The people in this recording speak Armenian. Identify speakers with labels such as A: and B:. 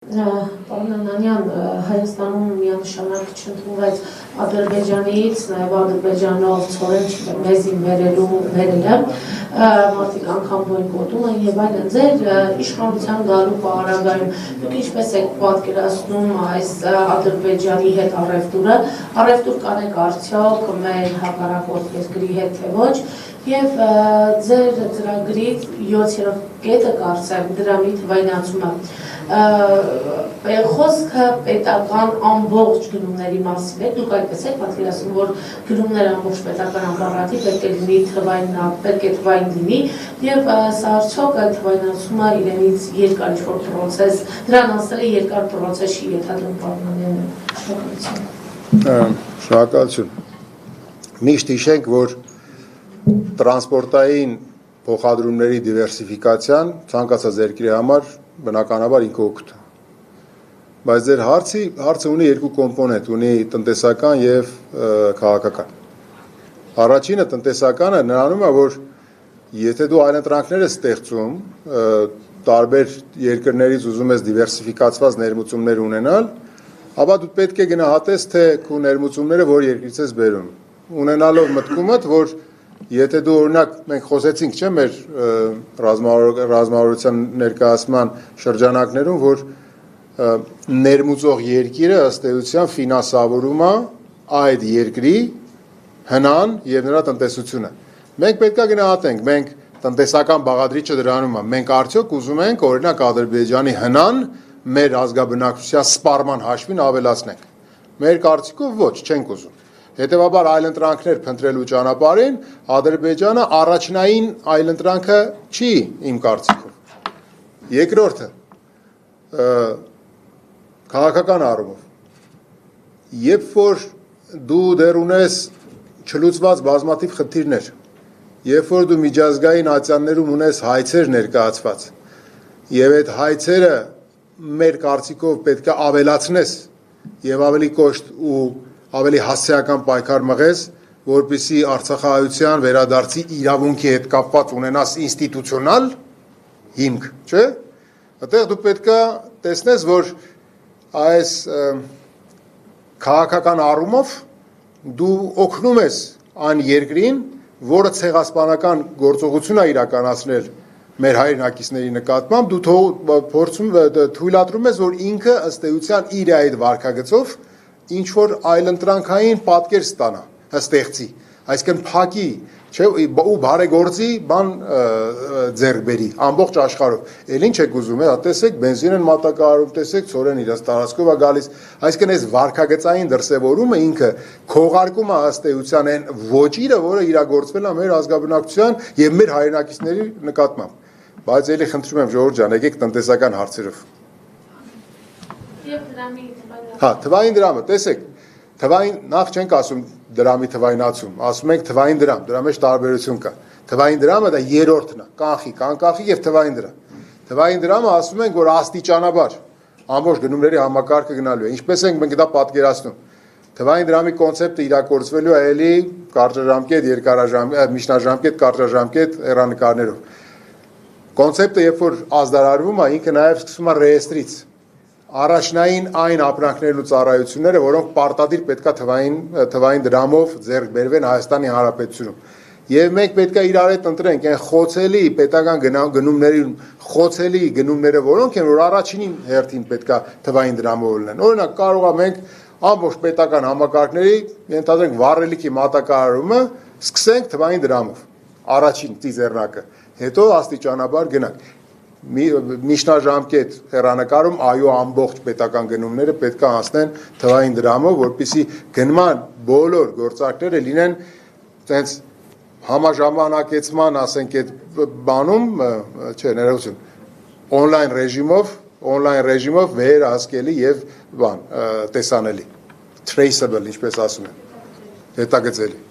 A: Պարոն Անանյան, Հայաստանում միանշանակ չընդունվեց Ադրբեջանից, նաև Ադրբեջանով ցորեն մեզի վերել եմ, մարդիկ անգամ բոյկոտում են և այլն, ձեր իշխանության գալու պարագայում, դուք ինչպես եք պատկերացնում այս Ադրբեջանի հետ առևտուր կանեք արդյոք մեր հակառակորդ երկրի հետ թե ոչ, և ձեր ծրագրից 7-րդ կետը կարծեմ դրամի թվայնացումը խոսքը պետական ամբողջ գնումների մասին է, դուք այդպես եք պատկերացնում, որ գնումները ամբողջ պետական ապարատի պետք է թվային լինի և սա արդյոք այդ թվայնացումը իրենից երկար ինչ-որ պրոցես, դրան անցնելը երկար պրոցես չի ենթադրում պարոն Անանյան։
B: Շնորհակալություն։ Միշտ հիշենք, որ տրանսպորտային փոխադրումների դիվերսիֆիկացիան ցանկացած երկրի համար բնականաբար ինքը օգուտ է։ Բայց ձեր հարցը ունի երկու կոմպոնենտ, ունի տնտեսական և քաղաքական։ Առաջինը տնտեսականը նրանում է, որ եթե դու այլընտրանքներ ես ստեղծում, տարբեր երկրներից ուզում ես դիվերսիֆիկացված ներմուծումներ ունենալ, ապա դու պետք է գնահատես, թե քո ներմուծումները որ երկրից ես բերում։ Ունենալով մտքումդ, որ եթե դու օրինակ մենք խոսեցինք, չէ՞, մեր ռազմավարության ներկայացման շրջանակներում, որ ներմուծող երկիրը ըստ էության ֆինանսավորում է այդ երկրի հնան եւ նրա տնտեսությունը։ Մենք պետք է գնահատենք, մենք տնտեսական բաղադրիչը դրանում է, մենք արդյոք ուզում ենք օրինակ Ադրբեջանի հնան մեր ազգաբնակչության սպառման հաշվին ավելացնենք։ Մեր կարծիքով ոչ, չենք ուզում։ Հետևաբար այլընտրանքներ փնտրելու ճանապարհին Ադրբեջանը առաջնային այլընտրանքը չի իմ կարծիքով։ Երկրորդը քաղաքական առումով երբ որ դու դեռ ունես չլուծված բազմաթիվ խնդիրներ, երբ որ դու միջազգային ատյաններում ունես հայցեր ներկայացված եւ այդ հայցերը մեր կարծիքով պետք է ավելացնես եւ ավելի կոշտ ու ավելի հասցեական պայքար մղես, որպեսզի Արցախահայության վերադարձի իրավունքի հետ կապված ունենաս ինստիտուցիոնալ հիմք, չէ՞։ Այդտեղ դու պետք է տեսնես, որ այս քաղաքական առումով դու օգնում ես այն երկրին, որը ցեղասպանական գործողություն է իրականացնել մեր հայրենակիցների նկատմամբ, դու թույլատրում ես, որ ինքը ըստ էության իր այդ վարքագծով ինչ որ այլընտրանքային պատկեր ստանա, ստեղծի, այսինքն փակի, չէ, ու բարեգործի բան ձեռք բերի ամբողջ աշխարհով։ Էլ ինչ եք ուզում, տեսեք, բենզին են մատակարարում, տեսեք, ցորեն իրաց տարածքով է գալիս, այսինքն այս վարքագծային դրսևորումը ինքը քողարկում է ըստ էության այն ոճիրը, որը իրագործվել է մեր ազգաբնակչության եւ մեր հայրենակիցների նկատմամբ։ Բայց ելի խնդրում եմ ժողովուրդ ջան, եկեք տնտեսական հարցերով։ Հա, թվային դրամը, տեսեք, թվային նախ չենք ասում դրամի թվայնացում, ասում ենք թվային դրամ, դրա մեջ տարբերություն կա։ Թվային դրամը դա երրորդն է, կանխիկ, անկախիկ եւ թվային դրամ։ Թվային դրամը ասում ենք, որ աստիճանաբար ամբողջ գնումների համակարգը գնալու է։ Ինչպես ենք մենք դա պատկերացնում։ Թվային դրամի կոնցեպտը իրագործվելու է էլի կարճաժամկետ, երկարաժամկետ, միջնաժամկետ, կարճաժամկետ հեռանկարներով։ Կոնցեպտը երբ որ ազդարարվում է, ինքը նաեւ սկսում է ռեեստրից առաջնային այն ապրանքներն ու ծառայությունները, որոնք պարտադիր պետքա թվային դրամով ձեռք բերվեն Հայաստանի Հանրապետությունում։ Եվ մենք պետքա իրար հետ ընտրենք այն խոցելի պետական գնումների խոցելի գնումները, որոնք են, որ առաջին հերթին պետքա թվային դրամով լինեն։ Օրինակ կարող է մենք ամբողջ պետական համակարգների ենթադրենք վառելիքի մատակարարումը սկսենք թվային դրամով։ Առաջին ծիզեռնակը, հետո աստիճանաբար գնանք։ Միջնաժամկետ հեռանկարում այո ամբողջ պետական գնումները պետք է անցնեն թվային դրամով, որպեսզի գնման բոլոր գործարքները լինեն այդպես համաժամանակեցման, ասենք այդ բանում, չէ, ներողություն, օնլայն ռեժիմով վերահսկելի եւ տեսանելի, traceable, ինչպես ասում են, հետագծելի։